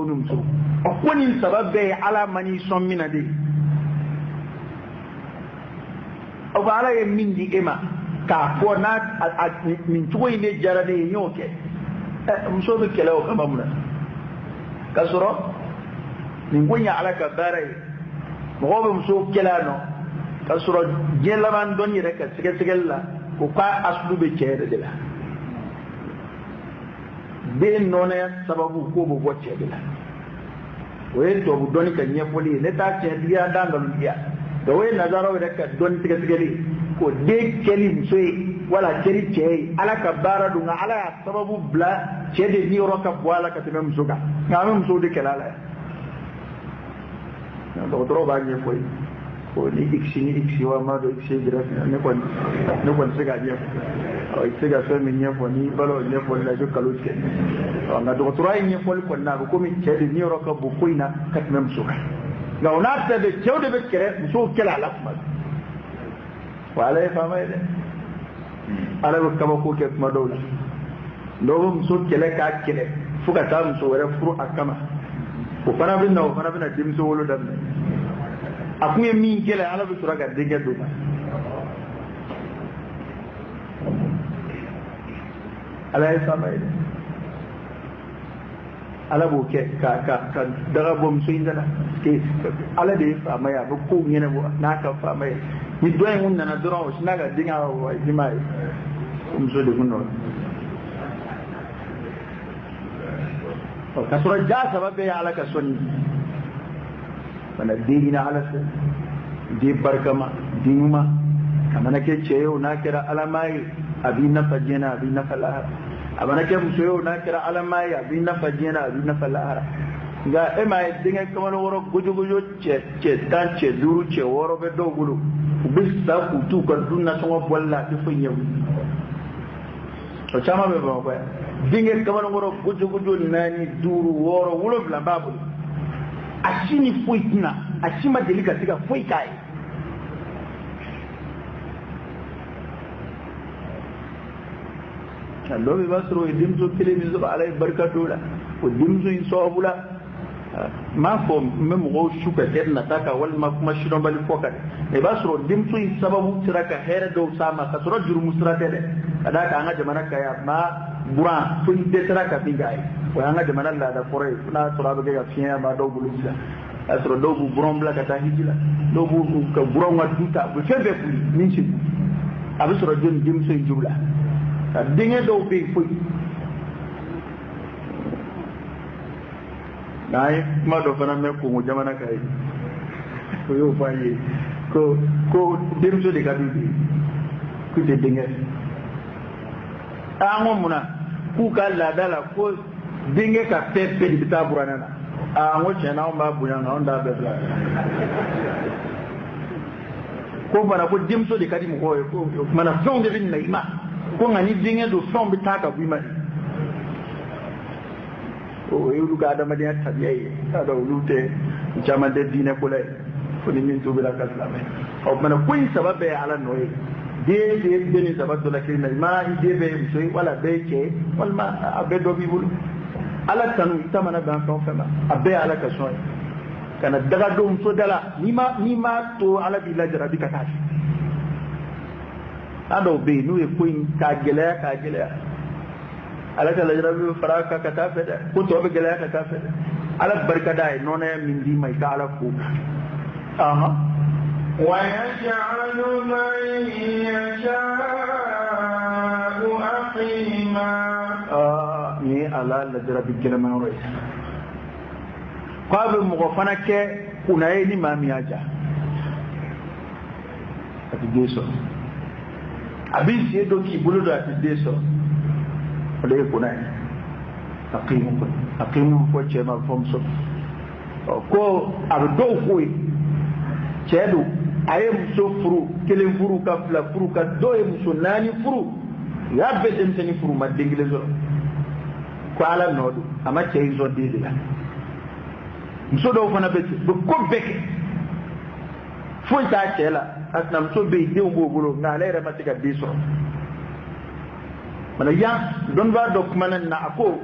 numso akoni sababe ala mani sommina de o bala ye mindi ema ka ko na min tuwa ne jarade nyoke muso be kele o kama muna kasoro min gonya ala ka bare mo be muso kelano kasoro jella man doni rek segel ko ka aslu be cede de la be nona sababu ko bo wacce de la way to bu doni ka nyefoli ne ta ce dia dangal dia da way nazaro rek don tigeli ko de keli muso wala keri ce ala ka bara dunga ala sababu bla ce de ni roka wala ka teme muso ga ngam muso de kelala do tro ba nyefoli ko ni iksi wa ma do iksi gira ne kon sega je o iksi ga so mi nyefo ni balo nyefo la jo kaluke nga do tro ay nyefo ko na ko mi ce de ni roka bu kuina kat mem suka ga onata de cewde be kere muso kelala kuma wala e fama ide ala ko kaba ko ke kuma dawla do muso kele ka kele fuka ta muso wala furu akama ko fana bina dimso wolo dam akuye min kele ala be sura ga dege do ala e fama ide ala bo ke ka daga bom so indala ke ala de fama ya ko ngene bo na ka fama ya ni doy mun na doro o sinaga dinga wa jimai so de kunno ka sura ja sababe ya ala ka sonni bana dina ala sa di barkama dinuma kamana ke ceyo na kira alamai abin na fajena abin na falah abana ke musoyo na kira alamai abin na fajena abin na falah ga e mai dinga kamar woro guju ce tan ce duru ce woro be do gulu bisa ku tu kan dunna so bolla ti fo nyew to chama be ba ba dinga kamar woro guju nani duru woro wulo bla babu ashini fuitina ashima delika tika fuikai allo be basro dimzo kile mizo alay barkatula ko dimzo insobula ma fo mem go shuka terna taka wal ma kuma shino bali fokat e basro dimzo in sababu tiraka here do sama kasro juru musrate de kada ka anga jamana kaya ma buran tun de tiraka bigai ko anga jamana la da fore na turabe ga fiya ma do bulisa asro do bu buron bla kata hijila do bu ka buron wa duta bu febe fu min ci abisro jun dimzo jubla dinge do be fu nay ma do fana me ko mo jamana kay ko yo fayi ko dimso de kadu bi ku de dinge ango muna ku ka la dala ko dinge ka pepe di taburana na ango chena o ma buya na onda be bla ko bana ko dimso de kadi mo ko mana fon de bin na ko ngani dinge do fon bi taka bu ma o yulu ga da madiya tabiye ta da ulute jama de dine kula ko ni min to bila kaslame o mana kuin sababe ala noye de ni sabatu la kina ma de be so wala be ke wal ma abedo bi bulu ala tanu tamana ban son fema abe ala ka so kana daga do so dala ni ma to ala bi la jarabi ka tashi ado be nu e kuin ka gele ala ta lajrabi faraka ka ta fede ko to be gele ka ta fede ala barka dai nona min di mai ta ala ko aha wa yaj'alu man yasha'u aqima ni ala lajrabi kelama ro ko be mo fana ke kunaye ni mamiaja ati deso abin sie do ki buludo ati deso ole kuna aqimu ko chema fomso ko abdo ko chedu ayem so furu kelen furu ka fla furu ka do em so nani furu ya bedem tani furu ma dingile zo ko ala nodu ama chey zo didila mso do fana be ko beke fo ta chela asna mso be de ngogolo ngale re matika diso mana ya don ba dok manan na ako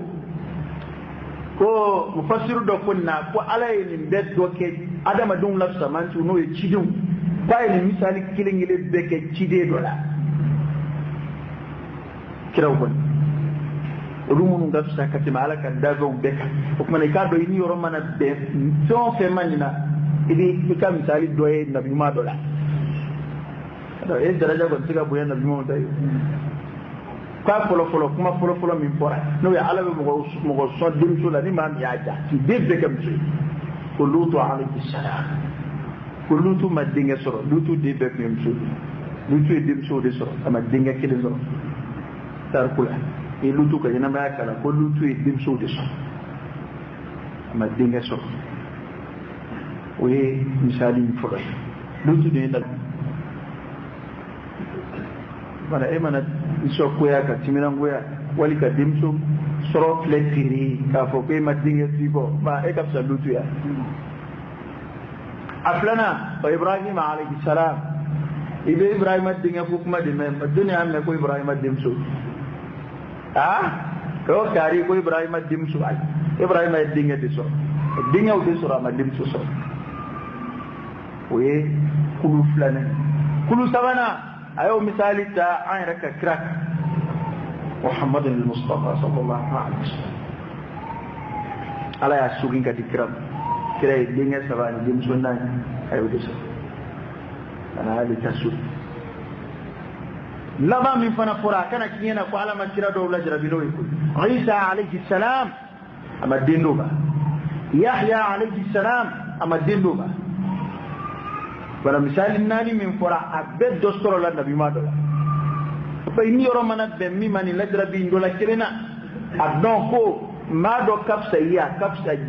ko mufassiru do kunna ko alay ni bet do ke adama dum la samantu no e cidum bay ni misali kilingile beke cide do la kiraw kon rumunu ngam sakati malaka dago beka ko man ka do ni yoro mana be so fe manina idi ka misali do e nabi ma do la do e daraja ko tiga bu nabi mo tay ka folo kuma folo min fora no ya ala mo so dim so la ni ma ya ja ti de beka mi ko lutu alayhi salam ko lutu ma dinga soro lutu de beka mi so lutu dim so de soro ama dinga kile soro tar kula e lutu ka yana ma kala ko lutu e dim so de soro ama dinga soro we misali mi fora lutu de dal mana e mana so koya ka timinan goya wali ka dimso soro fletiri ka fo ko ma dinga tibo ma e ka salutu ya aflana wa ibrahim alayhi salam ibe ibrahim dinga fu kuma de men dunya me ko ibrahim dimso ko kari ko ibrahim dimso ay ibrahim dinga diso dinga u diso ma dimso so we kulu flana kulu sabana ayo misali ta an raka krak Muhammad al-Mustafa sallallahu alaihi wasallam ala ya sugin ka dikram kira dinga sabani dim sunna ayo diso ana ali tasu lama min fana fura kana kiyena ko alama kira do la jarabi do ko Isa alayhi salam ama dindo ba Yahya alayhi salam ama dindo ba wala misali nani min fora abed dostoro la nabi ma do bay ni yoro mana be mi mani la drabi ndola kelena adon ko ma do kapsa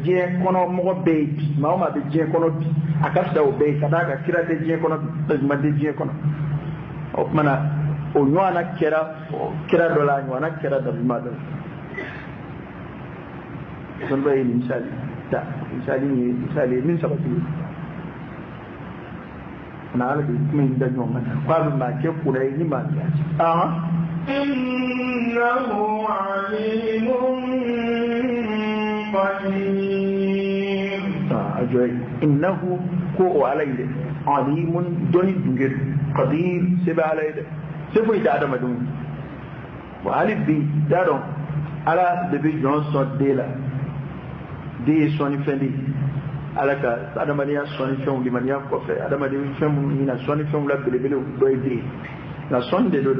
je kono mo be ma be je kono bi akapsa o be kada ka kira de je kono ma de je kono o mana o nywana kira do la nywana kira da ma do son bay misali min sabati na ala min da nyoma kwa ma ke kula ni ma ya innahu alimun qadir ajoy innahu ko alayde alimun doni dungir qadir sebe alayde sebe da adama dum wa alif bi dadon ala de bi jon so dela de soni fendi alaka adamadiya soni fen limaniya ko fe adamadiya fen ina soni fen la bele do ide na sonde do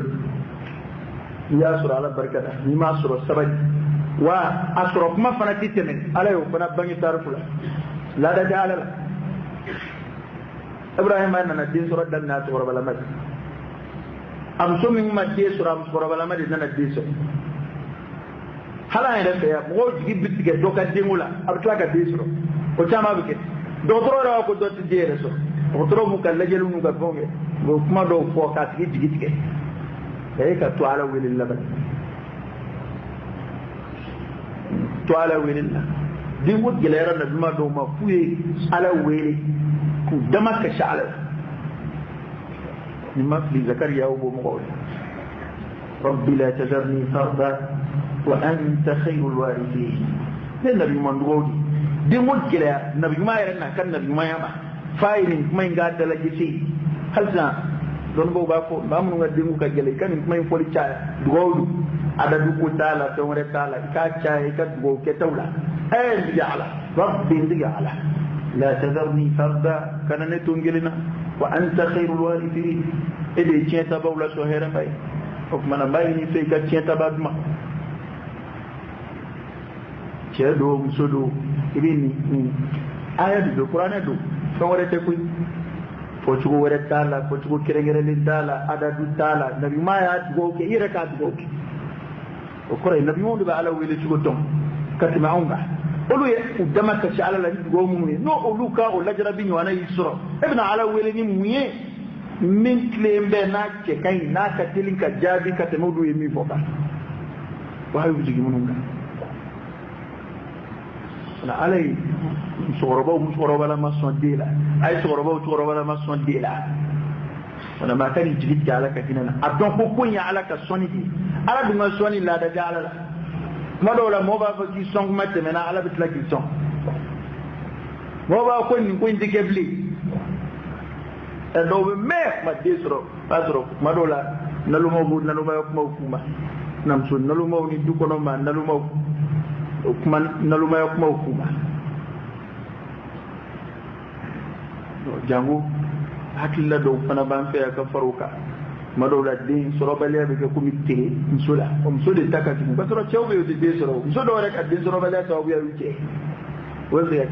ya sura ala barkada ni ma sura sabaj wa asra kuma fana titeme ala yo fana bangi tarfula la da jala ibrahim anna din sura dan na sura bala mad am so min ma de sura bala mad na de so hala ina fe ya mo jigi bitige do ka dingula abtla ka de sura ko chama bike dotoro ra ko dot jere so dotoro mu kan lajelu nu ga bonge go kuma do fo ka tigi e ka to ala wilillah ba to ala wilillah din wut gelera na duma do ma fuye ala wele ku dama ka shala ni ma fi zakariya wo mo rabbi la tazarni farda wa anta khayrul warithin den nabi man do din wut gele nabi ma yara na kan nabi ma ya ba fa'ilin kuma inga dala gisi halza don bo ba ko ba mun ga dingu ka gele kan kuma in foli cha dugodu ada du ko tala to re tala ka cha e ka dugo ke tawla ay ya'ala rabbi ya'ala la tadharni farda kana ne tungelina wa anta khairul warithin ede cheta ba wala so hera bay o mana bay ni fe ka cheta ba duma chedo musodo ibini ayatu do qur'ana do so wala te kuy focugo wore tala focugo kerengereli tala adadu tala nabi ma ya dugo ke ire ka dugo ke o kore nabi mo do ala wele cugo tom kati ma onga olu ye udama ka ci ala la dugo mu no olu ka o lajra bi nywana yisro ibn ala wele ni muye min klembe na ke kay na ka tilin ka jabi ka te modu yemi foka wa yu jigi mununga na alay musoroba la mason dela ay soroba la mason dela wana ma kan jigit jala ka kinana adon ko kunya ala ka soni di ala dunga soni la da jala la madola moba ba ki song matte mena ala bitla ki song moba ko ni ko indi kebli e do be me ma desro pasro madola naluma bu naluma yok ma kuma nam sun naluma ni du ko no ma naluma kuma naluma yok ma kuma jangu hakilla do fana ban fe ka faruka madola din soro bale be ko mitte musula so de takati ba soro chawbe de soro so do rek adin soro bale taw ya wuce wose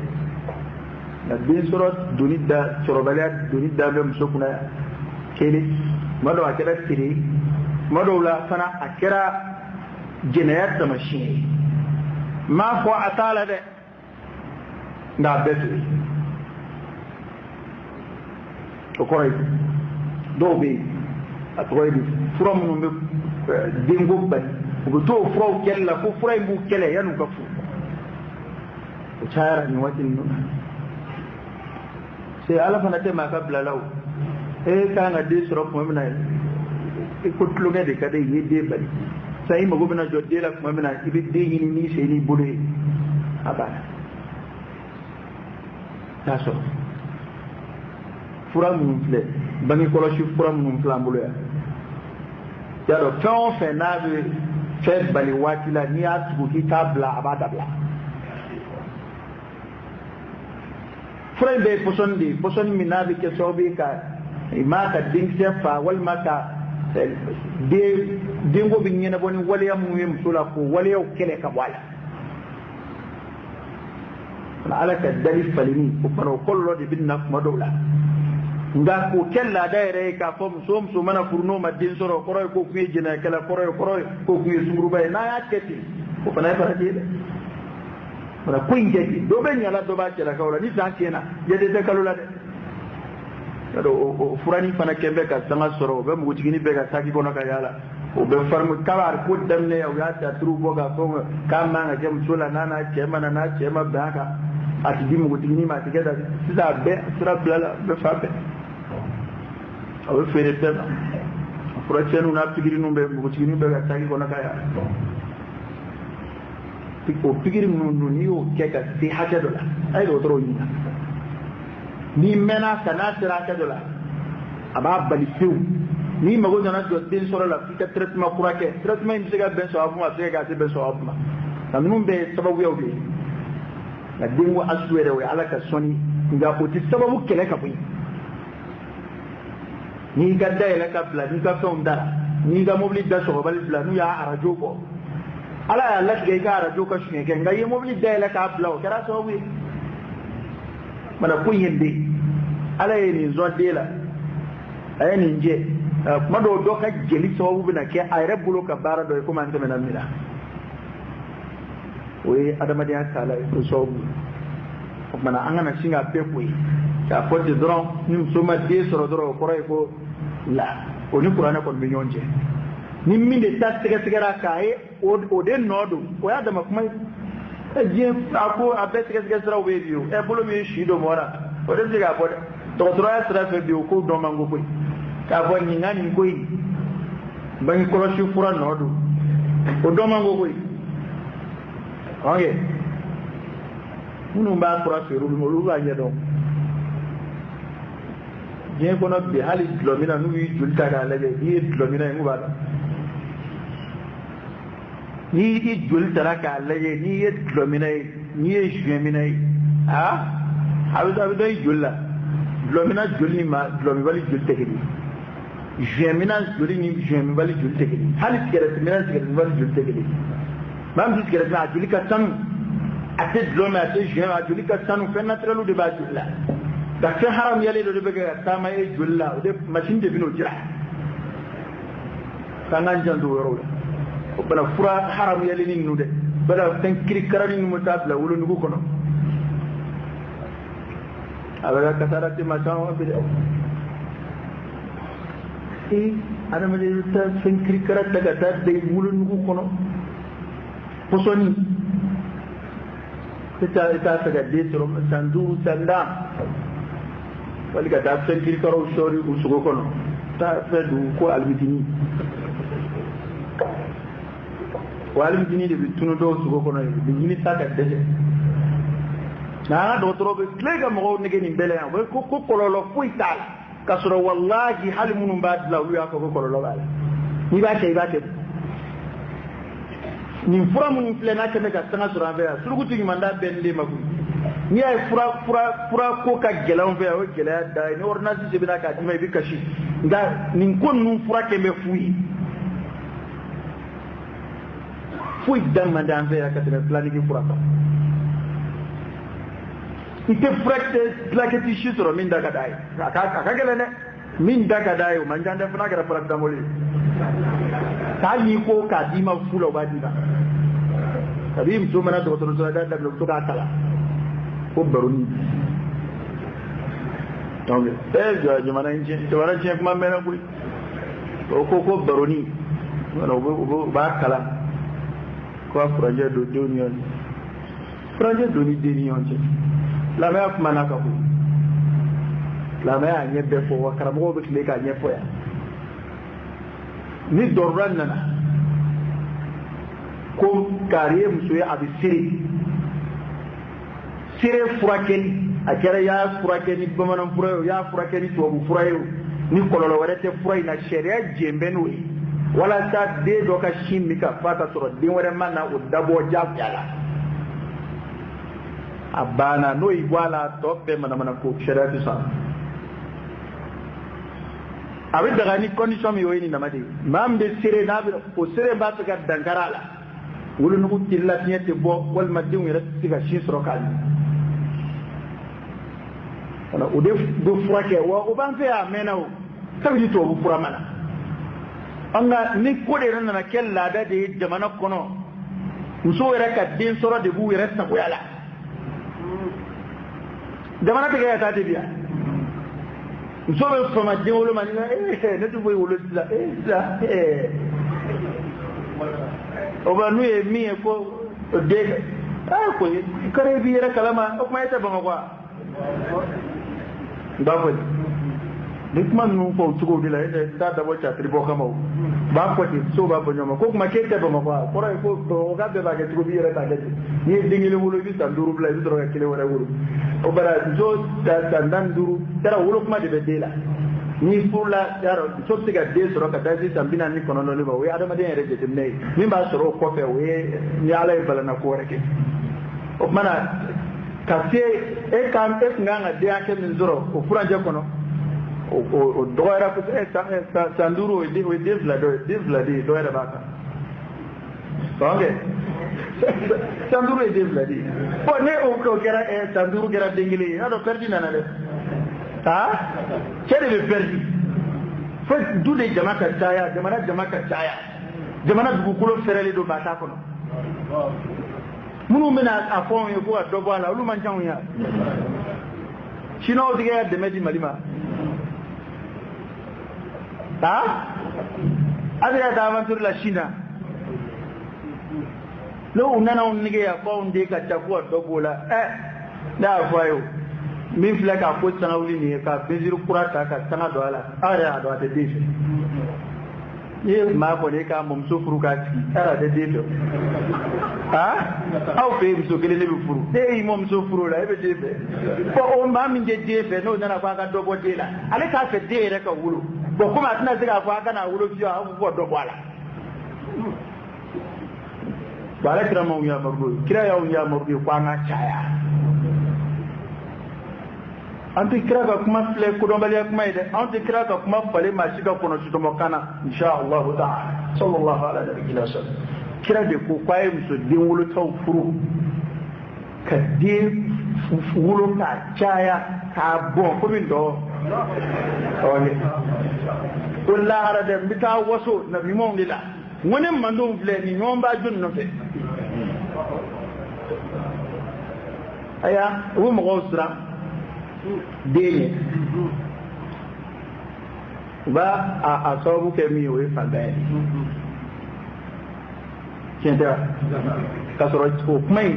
na din soro dunida soro bale dunida be muso kuna kele mado akira tiri madola fana akira jinayat da mashi ma ko atala de da betu to koy do be atoy bi from no dingo ban ko to fro kella ko fray bu kele yanu ka fu o chara ni watin no se ala fana te ma ka blalaw e ka nga de soro ko mina e ko tlume de kade yede bari sai mago bina jodde la ko mina ibi de ni se ni bule abana taso fura mun filɛ bange kɔlɔsi fura minnu filɛ an bolo yan y'a dɔn fɛn o fɛn n'a bɛ fɛn bali waati la n'i y'a tugu k'i t'a bila a b'a dabila fura in bɛɛ ye pɔsɔni de ye pɔsɔni min n'a bɛ kɛ sababu ye ka i ma ka denkisɛ fa walima ka denko bɛ ɲɛnabɔ ni waleya minnu ye muso la k'o waleyaw kɛlɛ ka bɔ a la ala ka dali faleni o fana o kɔlɔlɔ de bɛ na kuma dɔw la nga ko kella da yɛrɛ k'a fɔ muso mana furu n'o ma den sɔrɔ kɔrɔ ye ko kun ye jɛnɛyakɛla kɔrɔ ye ko kun ye sunguruba ye n'a y'a kɛ ten o fana ye farati ye dɛ wala ko in kɛ ten dɔ bɛ ɲala dɔ b'a cɛlakaw la ni san tiɲɛna jɛden tɛ kalo la dɛ y'a dɔn o furani fana kɛ bɛ ka sanga sɔrɔ o bɛ npogotigini bɛ ka saki kɔnɔ ka yaala o bɛ farimu kaba ko daminɛ o y'a ta turu bɔ k'a fɔ k'a man ka kɛ muso la n'a cɛ ma bɛn a kan a ti di npogotigini ma a ti kɛ da sisan a bɛɛ sira bila la a bɛ fa bɛɛ a bɛ feere bɛɛ ma furakisɛninw n'a pikiriniw bɛ npogotiginin bɛ ka saki kɔnɔ ka yaala o pikiri ninnu n'i y'o kɛ ka se hakɛ dɔ la a ye dɔgɔtɔrɔw ɲininka n'i mɛnna ka n'a sera hakɛ dɔ la a b'a bali pewu n'i mago nana jɔ den sɔrɔ la f'i ka traitement kura kɛ traitement in bɛ se ka bɛn sababu ma a bɛ se ka bɛn sababu ma nka ninnu bɛɛ ye sababuyaw de ye nka denko asu yɛrɛ o ye ala ka sɔnni nka o tɛ sababu kɛlɛ ka bɔ yen n'i ka dayɛlɛ ka bila n'i ka fɛnw dara n'i ka mobili da sɔgɔbali bila n'u y'a arajo bɔ ala y'a latigɛ i ka arajo ka suɲɛ kɛ nka i ye mobili dayɛlɛ k'a bila o kɛra sababu ye mana ko in ye den ala ye nin zɔn den la a ye nin jɛ kuma dɔw dɔ ka jeli sababu bɛ na kɛ a yɛrɛ bolo ka baara dɔ ye komi an tɛmɛna min na o ye adamadenya taala ye o sababu o kumana an kana sin ka bɛɛ ko ye k'a fɔ ten dɔrɔn ni muso ma den sɔrɔ dɔrɔn o kɔrɔ ye ko la o ni kuranɛ kɔni bɛ ɲɔgɔn cɛ ni min de ta sɛgɛsɛgɛra k'a ye o de nɔ don o y'a dama kuma ye diɲɛ a ko a bɛɛ sɛgɛsɛgɛ siraw bɛ yen bi o bolo min si don mɔgɔ la o de bɛ se k'a fɔ dɛ dɔgɔtɔrɔya sira fɛ bi o ko dɔn man ko koyi k'a fɔ nin ka nin ko in bange kɔlɔsi fura nɔ don o dɔn man ko koyi ɔn kɛ minnu b'a fura feere olu b'a ɲɛ dɔn diɲɛ kɔnɔ bi hali dulɔmina n'u y'i joli ta k'a lajɛ n'i ye dulɔmina ye n'u b'a dɔn n'i i joli tara k'a lajɛ n'i ye dulɔmina ye n'i ye zuɲɛmina ye a bɛ dɔn i joli la dulɔmina joli ni dulɔmibali joli tɛ kelen zuɲɛmina joli ni zuɲɛmibali joli tɛ kelen hali sigɛrɛtimina sigɛrɛtimibali joli tɛ kelen maa min tɛ sigɛrɛtimina a joli ka sanu a tɛ dulɔmɛ a tɛ zuɲɛ a joli ka sanu fɛn naturel de b'a joli la nka fɛn haram yɛlɛ dɔ de bɛ kɛ ka taama e joli la o de machine de bɛ n'o jira k'an k'an janto o yɔrɔw la o bana fura haram yɛlɛ ni ninnu dɛ bala fɛn kirikarani ninnu bɛ taa bila wolonugu kɔnɔ a bɛ ka kasara te maa caman fɛ dɛ adamaden bɛ taa fɛn kirikara ta ka taa da wolonugu kɔnɔ pɔsɔni i t'a fɛ ka den sɔrɔ san 5 san 10 wali ka taa fɛn kirikaraw sɔɔri u sogo kɔnɔ taa fɛn dugu ko alimutini walim dini de bitunu do sugo kono dini saka dede na do trobe klega mo ne geni bele ya ko kololo fuital kasoro wallahi hal munum bad la wi ko kololo bala ni ba te ni fura mun plena ke ka tanga sura be suruguti ni manda bende magu ni ay fura ko ka gelan be o gela da ni ordonnance se bina ka dima bi kashi nga ni kon nu fura ke me fui demanda an be ka te planique fura ka ite frakte plaketi shitro min daga dai aka gele ne min daga dai man jande funa gara frakta moli ta yi ko ka di ma fulo ba di ba tabi to mana do to da to ka kala ko baruni donc je mana inji to wara je kuma mena kuli ko baruni wala ba kala ko projet de union projet d'union la mère mana ka ko la mère anye be fo wakara mo be kle ka anye fo ya ni dorran nana ko kariye muso ya abi sire furakeni akere ya furakeni bamanan furayo ya furakeni to bu furayo ni kololo warete furai na sharia jembenu wala ta de do ka shimika fata soro din wara mana o dabo jafyala abana no igwala toppe mana ko sharia sa abi daga ni condition mi yoyini namade mam de sire na ko sire ba ta dankara la wulu no tilla tiete bo wal madin yara tiga shi soro kali ana o de do frake wa o ban fe amena o tabi to bu fura mana anga ni ko de ran na kella da de jamana kono muso yara ka din soro de bu yara ta ko yala jamana te ga ta de biya muso be fama de wolo man ne tu boy wolo la o ba nu e mi e ko de ko kare bi yara kalama o kuma ita ba ma kwa ba ko duk man nu ko tugo dila ta da wata tribo kama ba ko ti so ba bonyo ma ko kuma ke ta ba ma kwa ko ko ga be ba ke tugo bi yara ta ke ni dingile wolo bi ta duru bla bi dro ga kile wala wolo o bara jo ta dan duru tara wolo kuma de be dela ni fula yaro so tiga de soro ka daji tambina ni kono no le ba we adama de yere de ne min ba soro ko fe we ni ala e bala na ko reke o mana kasi e kan e nganga de ake min zoro o furanje kono o doera ko sanduru o de vladi doera baka songe sanduru de vladi po ne o ko gera e sanduru gera dingili ado perdi nanale ha kede be perdi fa dude jamaka taya jamana dugukulo ferele do bata kono munu mena afon yo ko do bala lu man jawu ya chino diga de medi malima ha adira da avantur la china lo unana unige ya ko unde ka takwa do bola da fayo min fila ka ko sanawli ni ka bezir kurata ka sana do ala ara do ate dife ye ma ko ne ka mum so furu ka ti ara de dife ha au pe so kele le furu de mum so furu la ebe dife ko o ma min je dife no na kwa ka do bo de la ale ka fe de re ka wulu bo kuma tana zika kwa ka na wulu fiyo ha ko do bola bala kira mo ya marbu kira ya marbu kwa nga chaya anti kira ka kuma fle ko don bali kuma ide anti kira ka kuma fale ma shiga kono shi to mokana insha Allah ta'ala sallallahu alaihi wa sallam kira de ko kwaye muso din wulu taw furu ka de wulu ka chaya ka bon ko min do oni kullu arada bita waso nabi mo ngila woni mando fle ni nyomba jun no fe aya wo mo gosra dele ba a sababu ke mi we fa be kenda kasoro ko mai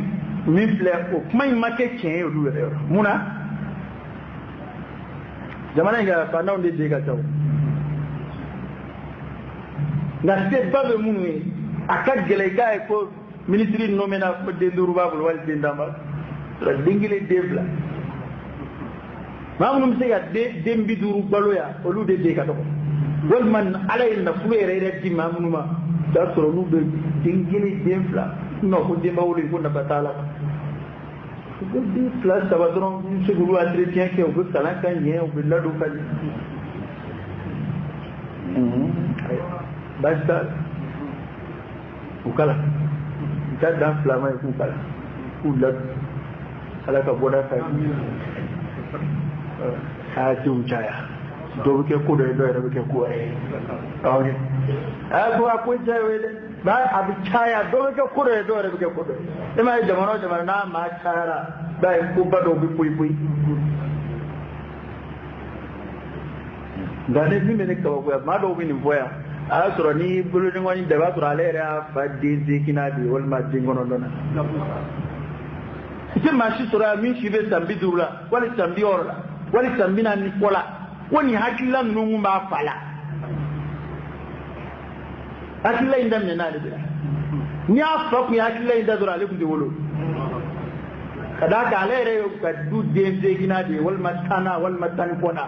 mi fle ko mai make chen yo du muna jamana ga fa nawo de ga taw na se ba be munu akad gele ga ko ministry nomena ko de duruba bul wal de ndamba dingile devla mamunum se ya dembi duru baloya olu de ka to wal man alay na fuere reddi mamunuma da soro nu be dingile devla no ko de mawli ko na batala ko di place ça va donc ce groupe entretien qui on veut ça là quand il on veut là do ka basta ukala ta dan flama ku kala kula ala ka boda ka ha ju chaya do ke ku do ke ku ai awni a ko akwai jawe ba abu chaya do ke ku do ke ku do e mai jamano na ma chara ba ku ba do bi pui ngane bi mene ka ko ma do bi ni voya a soro ni bulu ni ngoni de ba soro ale ra fa di zikina di wal ma dingono dona ite ma shi soro mi shi be sambi durula wala sambi orla wala sambi na ni kola woni hakilla nungu ma fala hakilla inda me na de ni a fa ku hakilla inda dura ale ku de wolo kada ka ale re ka du de zikina di wal matana wal matan kona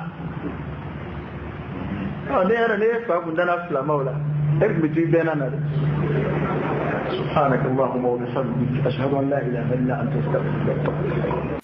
ne yana ne fa kun dana fla maula ek bitu bena na subhanakallahumma wa bihamdika ashhadu an la ilaha illa anta astaghfiruka wa atubu ilaik